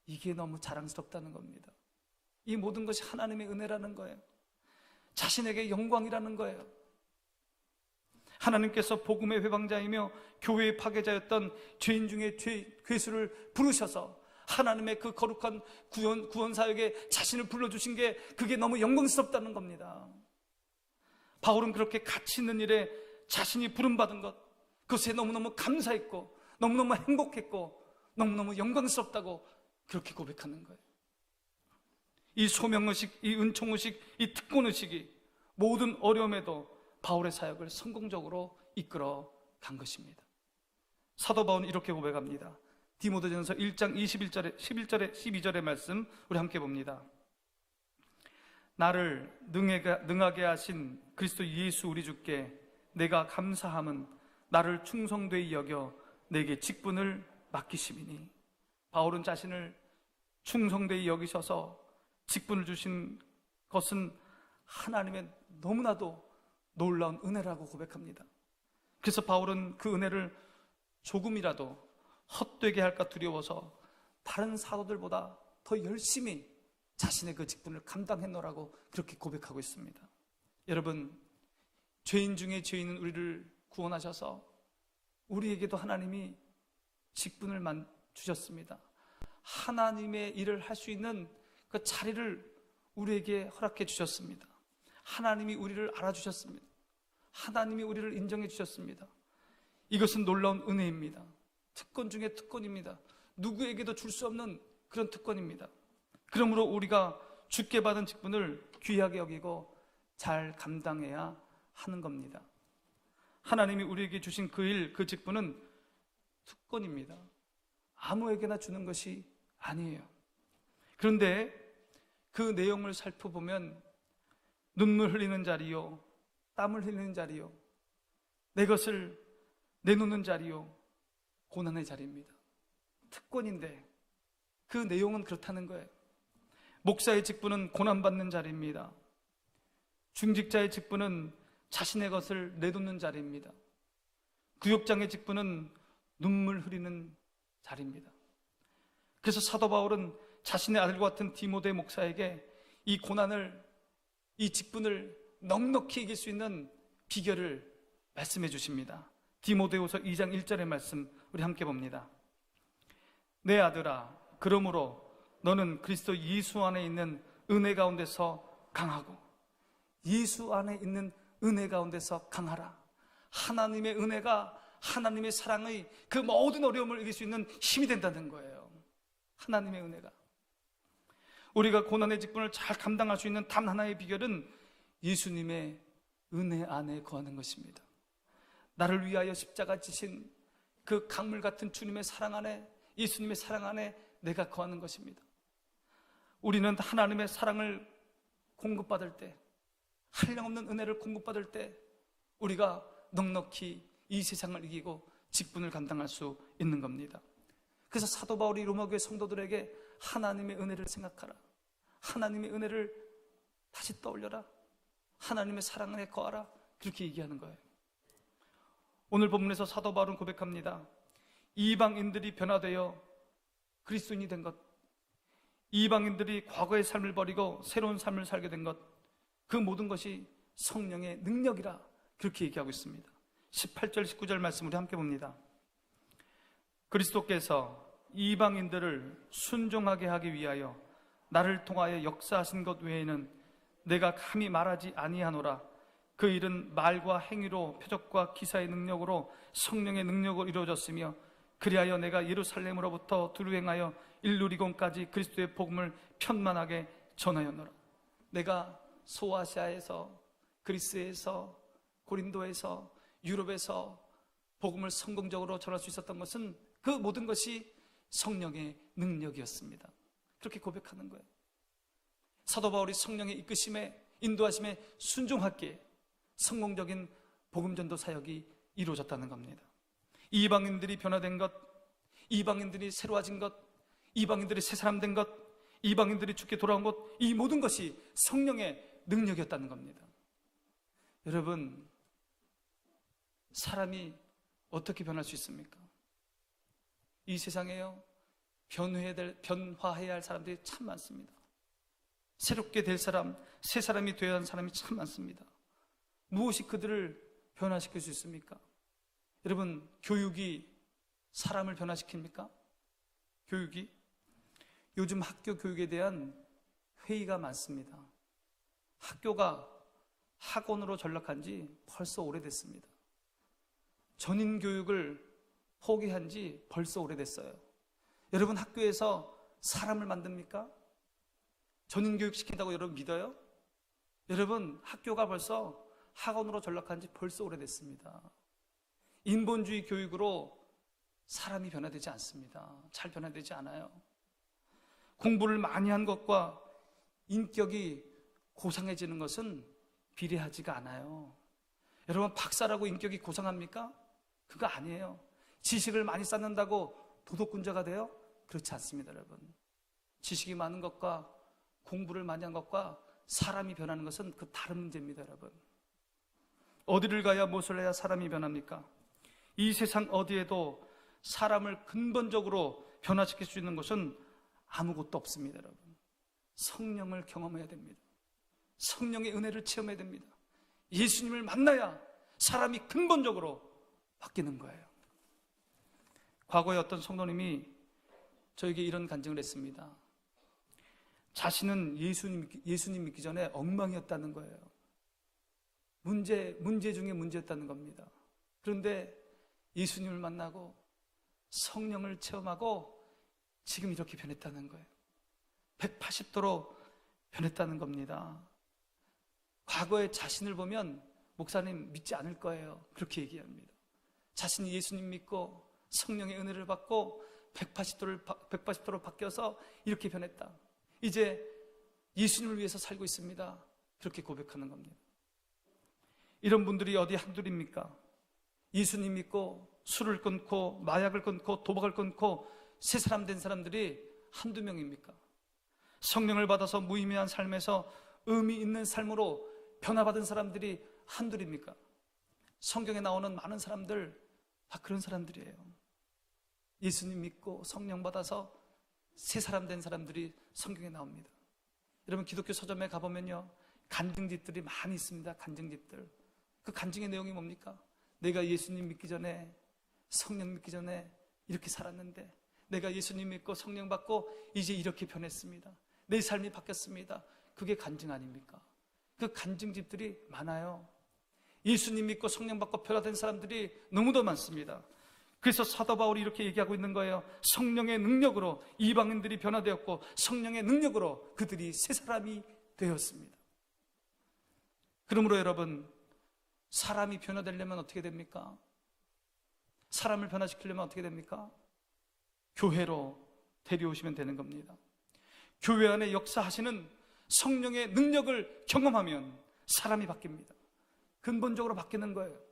이게 너무 자랑스럽다는 겁니다. 이 모든 것이 하나님의 은혜라는 거예요. 자신에게 영광이라는 거예요. 하나님께서 복음의 회방자이며 교회의 파괴자였던 죄인 중에 괴수를 부르셔서 하나님의 그 거룩한 구원 사역에 자신을 불러주신 게 그게 너무 영광스럽다는 겁니다. 바울은 그렇게 가치 있는 일에 자신이 부름받은 것, 그것에 너무너무 감사했고 너무너무 행복했고 너무너무 영광스럽다고 그렇게 고백하는 거예요. 이 소명의식, 이 은총의식, 이 특권의식이 모든 어려움에도 바울의 사역을 성공적으로 이끌어 간 것입니다. 사도 바울은 이렇게 고백합니다. 디모데전서 1장 21절에 11절에 12절의 말씀 우리 함께 봅니다. 나를 능하게 하신 그리스도 예수 우리 주께 내가 감사함은 나를 충성되이 여겨 내게 직분을 맡기심이니. 바울은 자신을 충성되이 여기셔서 직분을 주신 것은 하나님의 너무나도 놀라운 은혜라고 고백합니다. 그래서 바울은 그 은혜를 조금이라도 헛되게 할까 두려워서 다른 사도들보다 더 열심히 자신의 그 직분을 감당했노라고 그렇게 고백하고 있습니다. 여러분, 죄인 중에 죄인은 우리를 구원하셔서 우리에게도 하나님이 직분을 주셨습니다. 하나님의 일을 할 수 있는 그 자리를 우리에게 허락해 주셨습니다. 하나님이 우리를 알아주셨습니다. 하나님이 우리를 인정해 주셨습니다. 이것은 놀라운 은혜입니다. 특권 중에 특권입니다. 누구에게도 줄 수 없는 그런 특권입니다. 그러므로 우리가 주께 받은 직분을 귀하게 여기고 잘 감당해야 하는 겁니다. 하나님이 우리에게 주신 그 일, 그 직분은 특권입니다. 아무에게나 주는 것이 아니에요. 그런데 그 내용을 살펴보면 눈물 흘리는 자리요, 땀을 흘리는 자리요, 내 것을 내놓는 자리요, 고난의 자리입니다. 특권인데 그 내용은 그렇다는 거예요. 목사의 직분은 고난받는 자리입니다. 중직자의 직분은 자신의 것을 내놓는 자리입니다. 구역장의 직분은 눈물 흐리는 자리입니다. 그래서 사도 바울은 자신의 아들과 같은 디모데 목사에게 이 고난을, 이 직분을 넉넉히 이길 수 있는 비결을 말씀해 주십니다. 디모데후서 2장 1절의 말씀 우리 함께 봅니다. 내 아들아, 그러므로 너는 그리스도 예수 안에 있는 은혜 가운데서 강하고, 예수 안에 있는 은혜 가운데서 강하라. 하나님의 은혜가, 하나님의 사랑의 그 모든 어려움을 이길 수 있는 힘이 된다는 거예요. 하나님의 은혜가. 우리가 고난의 직분을 잘 감당할 수 있는 단 하나의 비결은 예수님의 은혜 안에 거하는 것입니다. 나를 위하여 십자가 지신 그 강물 같은 주님의 사랑 안에, 예수님의 사랑 안에 내가 거하는 것입니다. 우리는 하나님의 사랑을 공급받을 때, 한량없는 은혜를 공급받을 때 우리가 넉넉히 이 세상을 이기고 직분을 감당할 수 있는 겁니다. 그래서 사도 바울이 로마교회 성도들에게 하나님의 은혜를 생각하라, 하나님의 은혜를 다시 떠올려라, 하나님의 사랑 안에 거하라, 그렇게 얘기하는 거예요. 오늘 본문에서 사도 바울은 고백합니다. 이방인들이 변화되어 그리스도인이 된 것, 이방인들이 과거의 삶을 버리고 새로운 삶을 살게 된 것, 그 모든 것이 성령의 능력이라 그렇게 얘기하고 있습니다. 18절 19절 말씀 우리 함께 봅니다. 그리스도께서 이방인들을 순종하게 하기 위하여 나를 통하여 역사하신 것 외에는 내가 감히 말하지 아니하노라. 그 일은 말과 행위로, 표적과 기사의 능력으로, 성령의 능력으로 이루어졌으며, 그리하여 내가 예루살렘으로부터 두루 행하여 일루리곤까지 그리스도의 복음을 편만하게 전하였노라. 내가 소아시아에서, 그리스에서, 고린도에서, 유럽에서 복음을 성공적으로 전할 수 있었던 것은 그 모든 것이 성령의 능력이었습니다. 그렇게 고백하는 거예요. 사도 바울이 성령의 이끄심에, 인도하심에 순종하기에 성공적인 복음전도 사역이 이루어졌다는 겁니다. 이방인들이 변화된 것, 이방인들이 새로워진 것, 이방인들이 새 사람 된 것, 이방인들이 주께 돌아온 것, 이 모든 것이 성령의 능력이었다는 겁니다. 여러분, 사람이 어떻게 변할 수 있습니까? 이 세상에요, 변화해야 할 사람들이 참 많습니다. 새롭게 될 사람, 새 사람이 되어야 하는 사람이 참 많습니다. 무엇이 그들을 변화시킬 수 있습니까? 여러분, 교육이 사람을 변화시킵니까? 교육이? 요즘 학교 교육에 대한 회의가 많습니다. 학교가 학원으로 전락한 지 벌써 오래됐습니다. 전인 교육을 포기한 지 벌써 오래됐어요. 여러분 학교에서 사람을 만듭니까? 전인교육 시킨다고 여러분 믿어요? 여러분 학교가 벌써 학원으로 전락한 지 벌써 오래됐습니다. 인본주의 교육으로 사람이 변화되지 않습니다. 잘 변화되지 않아요. 공부를 많이 한 것과 인격이 고상해지는 것은 비례하지가 않아요. 여러분 박사라고 인격이 고상합니까? 그거 아니에요. 지식을 많이 쌓는다고 도덕군자가 돼요? 그렇지 않습니다, 여러분. 지식이 많은 것과 공부를 많이 한 것과 사람이 변하는 것은 그 다른 문제입니다, 여러분. 어디를 가야 무엇을 해야 사람이 변합니까? 이 세상 어디에도 사람을 근본적으로 변화시킬 수 있는 것은 아무것도 없습니다, 여러분. 성령을 경험해야 됩니다. 성령의 은혜를 체험해야 됩니다. 예수님을 만나야 사람이 근본적으로 바뀌는 거예요. 과거에 어떤 성도님이 저에게 이런 간증을 했습니다. 자신은 예수님 믿기 전에 엉망이었다는 거예요. 문제 중에 문제였다는 겁니다. 그런데 예수님을 만나고 성령을 체험하고 지금 이렇게 변했다는 거예요. 180도로 변했다는 겁니다. 과거의 자신을 보면 목사님 믿지 않을 거예요. 그렇게 얘기합니다. 자신이 예수님 믿고 성령의 은혜를 받고 180도로 바뀌어서 이렇게 변했다. 이제 예수님을 위해서 살고 있습니다. 그렇게 고백하는 겁니다. 이런 분들이 어디 한둘입니까? 예수님 믿고 술을 끊고 마약을 끊고 도박을 끊고 새 사람 된 사람들이 한두 명입니까? 성령을 받아서 무의미한 삶에서 의미 있는 삶으로 변화받은 사람들이 한둘입니까? 성경에 나오는 많은 사람들 다 그런 사람들이에요. 예수님 믿고 성령 받아서 새 사람 된 사람들이 성경에 나옵니다. 여러분 기독교 서점에 가보면요 간증집들이 많이 있습니다. 간증집들. 그 간증의 내용이 뭡니까? 내가 예수님 믿기 전에 성령 믿기 전에 이렇게 살았는데 내가 예수님 믿고 성령 받고 이제 이렇게 변했습니다. 내 삶이 바뀌었습니다. 그게 간증 아닙니까? 그 간증집들이 많아요. 예수님 믿고 성령 받고 변화된 사람들이 너무도 많습니다. 그래서 사도 바울이 이렇게 얘기하고 있는 거예요. 성령의 능력으로 이방인들이 변화되었고 성령의 능력으로 그들이 새 사람이 되었습니다. 그러므로 여러분 사람이 변화되려면 어떻게 됩니까? 사람을 변화시키려면 어떻게 됩니까? 교회로 데려오시면 되는 겁니다. 교회 안에 역사하시는 성령의 능력을 경험하면 사람이 바뀝니다. 근본적으로 바뀌는 거예요.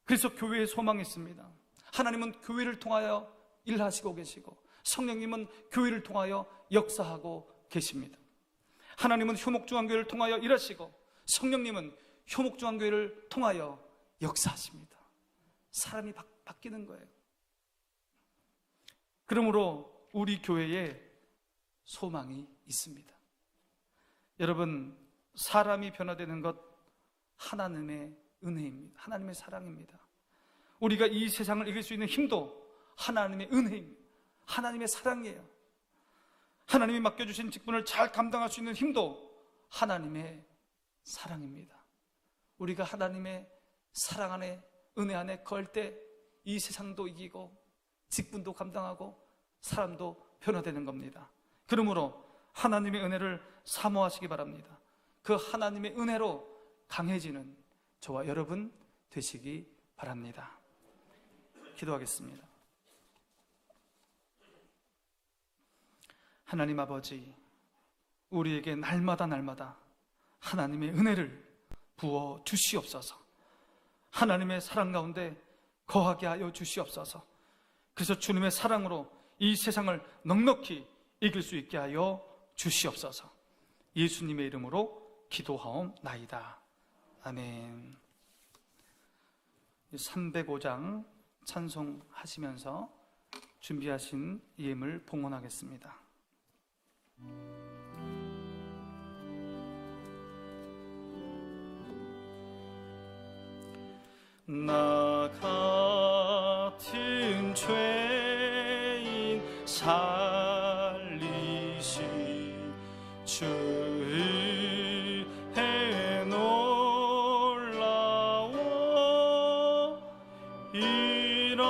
그래서 교회에 소망이 있습니다. 하나님은 교회를 통하여 일하시고 계시고 성령님은 교회를 통하여 역사하고 계십니다. 하나님은 효목중앙교회를 통하여 일하시고 성령님은 효목중앙교회를 통하여 역사하십니다. 사람이 바뀌는 거예요. 그러므로 우리 교회에 소망이 있습니다. 여러분 사람이 변화되는 것 하나님의 은혜입니다. 하나님의 사랑입니다. 우리가 이 세상을 이길 수 있는 힘도 하나님의 은혜입니다. 하나님의 사랑이에요. 하나님이 맡겨주신 직분을 잘 감당할 수 있는 힘도 하나님의 사랑입니다. 우리가 하나님의 사랑 안에 은혜 안에 거할 때 이 세상도 이기고 직분도 감당하고 사람도 변화되는 겁니다. 그러므로 하나님의 은혜를 사모하시기 바랍니다. 그 하나님의 은혜로 강해지는 저와 여러분 되시기 바랍니다. 기도하겠습니다. 하나님 아버지, 우리에게 날마다 하나님의 은혜를 부어 주시옵소서. 하나님의 사랑 가운데 거하게 하여 주시옵소서. 그래서 주님의 사랑으로 이 세상을 넉넉히 이길 수 있게 하여 주시옵소서. 예수님의 이름으로 기도하옵나이다. 아멘. 305장 찬송하시면서 준비하신 예물 봉헌하겠습니다. 나 같은 죄인 살리시 주의 놀라워 이런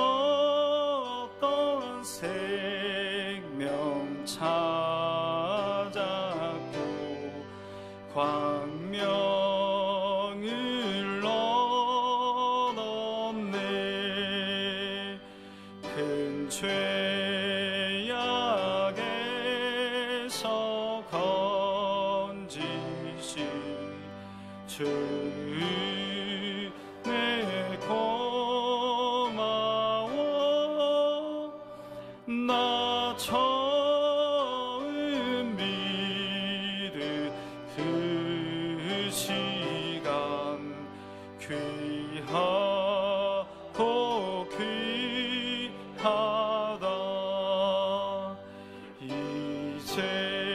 죄악에서 건지시 주 내 고마워 나 처음 믿은 그 시간 귀하고 귀하다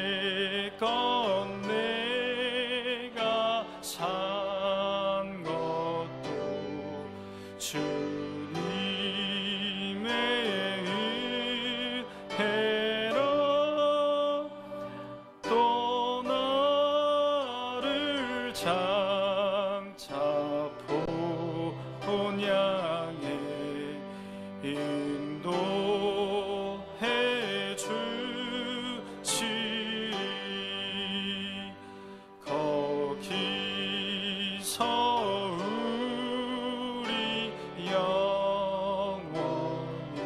이제껏 내가 산 것도 주님의 은혜라 또 나를 장차 본 양에 인도해 주시리 거기서 우리 영원히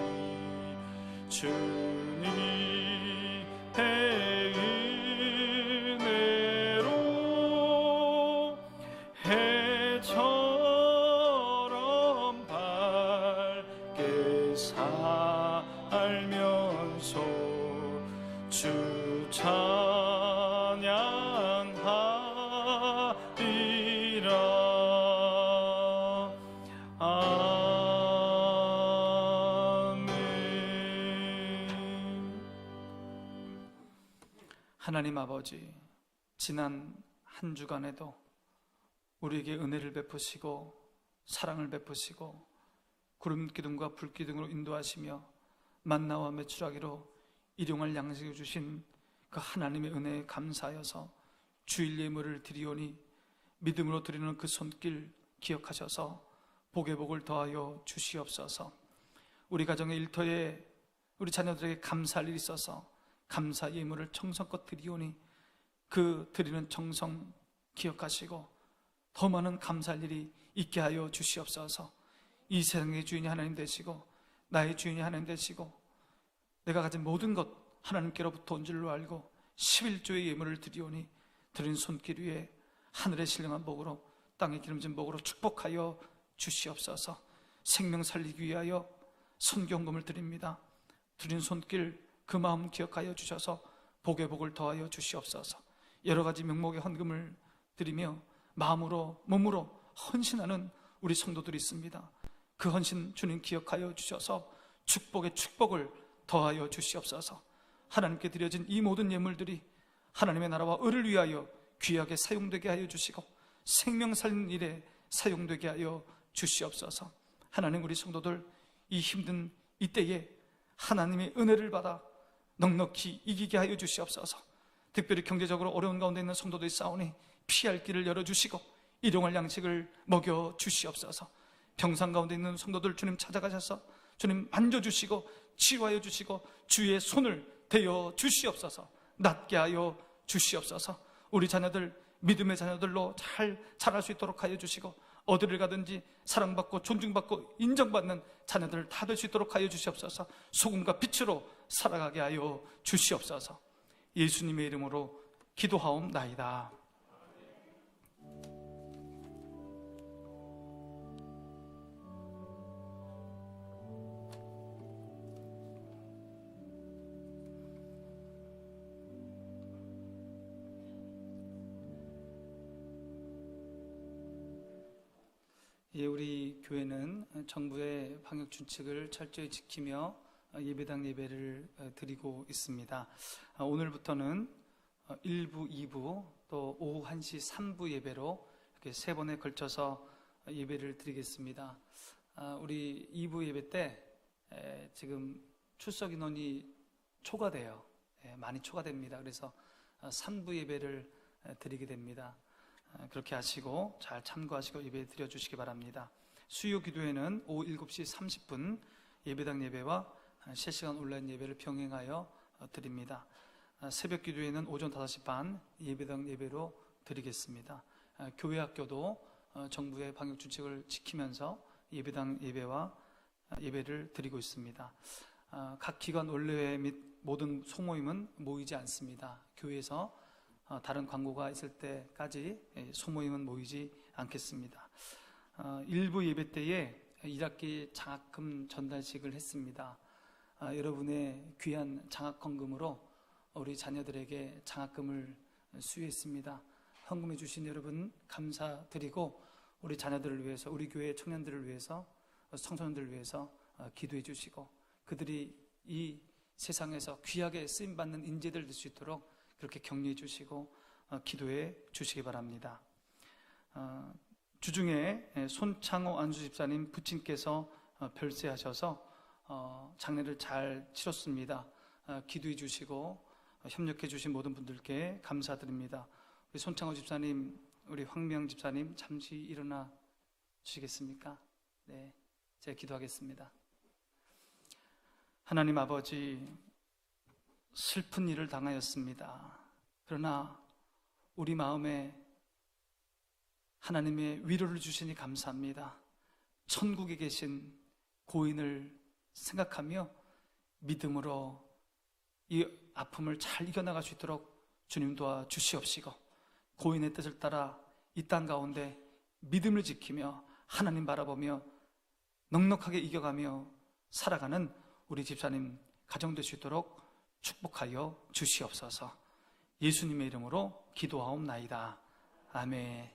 주님의 은혜로 해처럼 밝게 살면서 주 찬양하리라. 아멘. 하나님 아버지, 지난 한 주간에도 우리에게 은혜를 베푸시고 사랑을 베푸시고 구름 기둥과 불 기둥으로 인도하시며 만나와 메추라기로 일용할 양식을 주신 그 하나님의 은혜에 감사하여서 주일 예물을 드리오니 믿음으로 드리는 그 손길 기억하셔서 복의 복을 더하여 주시옵소서. 우리 가정의 일터에 우리 자녀들에게 감사할 일이 있어서 감사 예물을 정성껏 드리오니 그 드리는 정성 기억하시고 더 많은 감사할 일이 있게 하여 주시옵소서. 이 세상의 주인이 하나님 되시고 나의 주인이 하나님 되시고 내가 가진 모든 것 하나님께로부터 온 줄로 알고 11조의 예물을 드리오니 드린 손길 위에 하늘의 신령한 복으로 땅의 기름진 복으로 축복하여 주시옵소서. 생명 살리기 위하여 선경금을 드립니다. 드린 손길 그 마음 기억하여 주셔서 복의 복을 더하여 주시옵소서. 여러 가지 명목의 헌금을 드리며 마음으로 몸으로 헌신하는 우리 성도들이 있습니다. 그 헌신 주님 기억하여 주셔서 축복의 축복을 더하여 주시옵소서. 하나님께 드려진 이 모든 예물들이 하나님의 나라와 의를 위하여 귀하게 사용되게 하여 주시고 생명 살리는 일에 사용되게 하여 주시옵소서. 하나님, 우리 성도들 이 힘든 이때에 하나님의 은혜를 받아 넉넉히 이기게 하여 주시옵소서. 특별히 경제적으로 어려운 가운데 있는 성도들이 싸우니 피할 길을 열어주시고 일용할 양식을 먹여 주시옵소서. 병상 가운데 있는 성도들 주님 찾아가셔서 주님 만져주시고 치유하여 주시고 주의 손을 대어 주시옵소서. 낫게 하여 주시옵소서. 우리 자녀들 믿음의 자녀들로 잘 자랄 수 있도록 하여 주시고 어디를 가든지 사랑받고 존중받고 인정받는 자녀들 다 될 수 있도록 하여 주시옵소서. 소금과 빛으로 살아가게 하여 주시옵소서. 예수님의 이름으로 기도하옵나이다. 예, 우리 교회는 정부의 방역 준칙을 철저히 지키며 예배당 예배를 드리고 있습니다. 오늘부터는 1부, 2부 또 오후 1시 3부 예배로 이렇게 3번에 걸쳐서 예배를 드리겠습니다. 우리 2부 예배 때 지금 출석 인원이 초과돼요. 많이 초과됩니다. 그래서 3부 예배를 드리게 됩니다. 그렇게 하시고 잘 참고하시고 예배 드려주시기 바랍니다. 수요 기도회는 오후 7시 30분 예배당 예배와 실시간 온라인 예배를 병행하여 드립니다. 새벽 기도회는 오전 5시 반 예배당 예배로 드리겠습니다. 교회 학교도 정부의 방역 준칙을 지키면서 예배당 예배와 예배를 드리고 있습니다. 각 기관 원래회 및 모든 소모임은 모이지 않습니다. 교회에서 다른 광고가 있을 때까지 소모임은 모이지 않겠습니다. 일부 예배 때에 1학기 장학금 전달식을 했습니다. 여러분의 귀한 장학헌금으로 우리 자녀들에게 장학금을 수여했습니다. 헌금해 주신 여러분 감사드리고, 우리 자녀들을 위해서, 우리 교회 청년들을 위해서, 청소년들을 위해서 기도해 주시고, 그들이 이 세상에서 귀하게 쓰임받는 인재들 될 수 있도록 그렇게 격려해 주시고 기도해 주시기 바랍니다. 주중에 손창호 안수 집사님 부친께서 별세하셔서 장례를 잘 치렀습니다. 기도해 주시고 협력해 주신 모든 분들께 감사드립니다. 우리 손창호 집사님, 우리 황명 집사님 잠시 일어나 주시겠습니까? 네, 제가 기도하겠습니다. 하나님 아버지, 슬픈 일을 당하였습니다. 그러나 우리 마음에 하나님의 위로를 주시니 감사합니다. 천국에 계신 고인을 생각하며 믿음으로 이 아픔을 잘 이겨나갈 수 있도록 주님 도와주시옵시고, 고인의 뜻을 따라 이 땅 가운데 믿음을 지키며 하나님 바라보며 넉넉하게 이겨가며 살아가는 우리 집사님 가정 될 수 있도록 축복하여 주시옵소서. 예수님의 이름으로 기도하옵나이다. 아멘.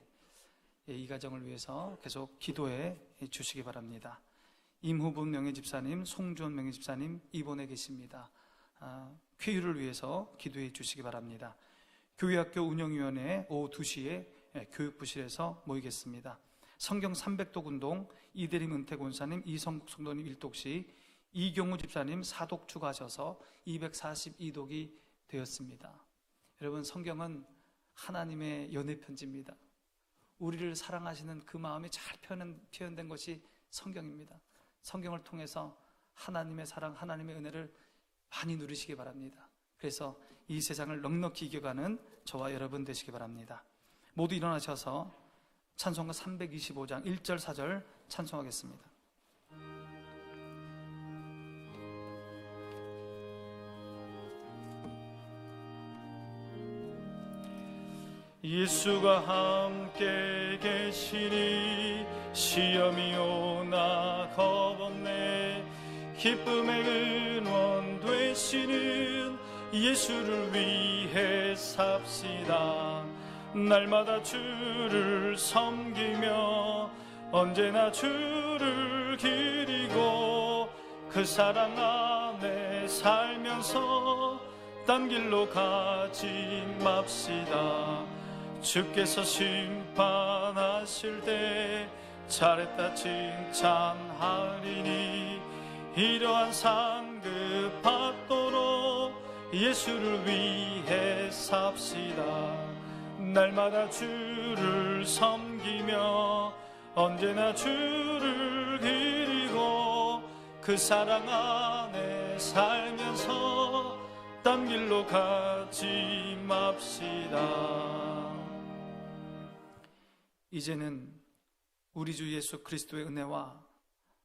이 가정을 위해서 계속 기도해 주시기 바랍니다. 임후분 명예집사님, 송주원 명예집사님 입원해 계십니다. 쾌유를 위해서 기도해 주시기 바랍니다. 교회학교 운영위원회 오후 2시에 교육부실에서 모이겠습니다. 성경 300독 운동 이대림 은퇴권사님, 이성국 성도님 1독씩, 이경우 집사님 4독 추가하셔서 242독이 되었습니다. 여러분, 성경은 하나님의 연애 편지입니다. 우리를 사랑하시는 그 마음이 잘 표현된 것이 성경입니다. 성경을 통해서 하나님의 사랑, 하나님의 은혜를 많이 누리시기 바랍니다. 그래서 이 세상을 넉넉히 이겨가는 저와 여러분 되시기 바랍니다. 모두 일어나셔서 찬송가 325장 1절 4절 찬송하겠습니다. 예수가 함께 계시니 시험이 오나 겁없네. 기쁨의 근원 되시는 예수를 위해 삽시다. 날마다 주를 섬기며 언제나 주를 기리고 그 사랑 안에 살면서 딴 길로 가지 맙시다. 주께서 심판하실 때 잘했다 칭찬하리니 이러한 상급 받도록 예수를 위해 삽시다. 날마다 주를 섬기며 언제나 주를 기리고 그 사랑 안에 살면서 딴 길로 가지 맙시다. 이제는 우리 주 예수 그리스도의 은혜와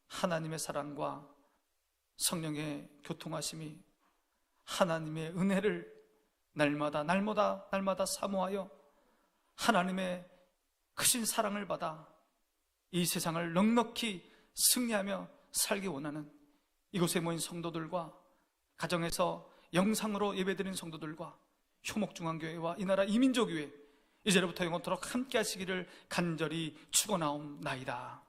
하나님의 사랑과 성령의 교통하심이, 하나님의 은혜를 날마다 사모하여 하나님의 크신 사랑을 받아 이 세상을 넉넉히 승리하며 살기 원하는 이곳에 모인 성도들과, 가정에서 영상으로 예배드리는 성도들과, 효목중앙교회와 이 나라 이민족교회 이제로부터 영원토록 함께 하시기를 간절히 축원하옵나이다.